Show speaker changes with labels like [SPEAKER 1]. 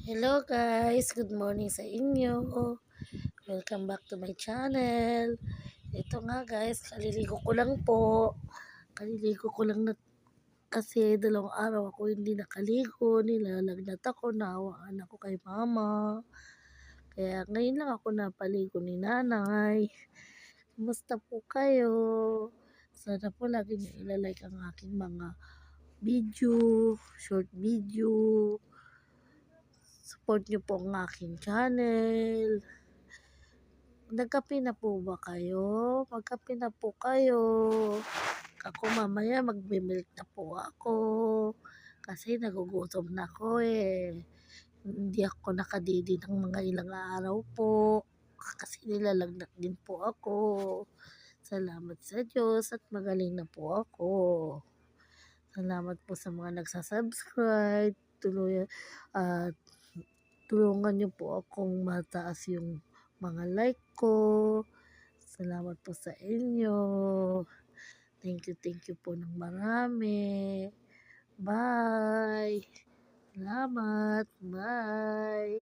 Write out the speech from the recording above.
[SPEAKER 1] Hello guys, good morning sa inyo. Welcome back to my channel. Ito nga guys, kaliligo ko lang po. Kaliligo ko lang na kasi 2 araw ako hindi nakaligo. Nilalagnat ako, naawaan ako kay mama. Kaya ngayon lang ako napaligo ni nanay. Kumusta po kayo? Sana po lagi niyo ilalike ang aking mga video, short video. Support niyo po ang aking channel. Nagkape na po ba kayo? Magkape na po kayo. Ako mamaya magme-milk na po ako. Kasi nagugutom na ako eh. Hindi ako nakadidi ng mga ilang araw po. Kasi nilalagnat din po ako. Salamat sa Diyos at magaling na po ako. Salamat po sa mga nagsasubscribe. Tuloy at tulungan niyo po akong mataas yung mga like ko. Salamat po sa inyo. Thank you po ng marami. Bye. Salamat. Bye.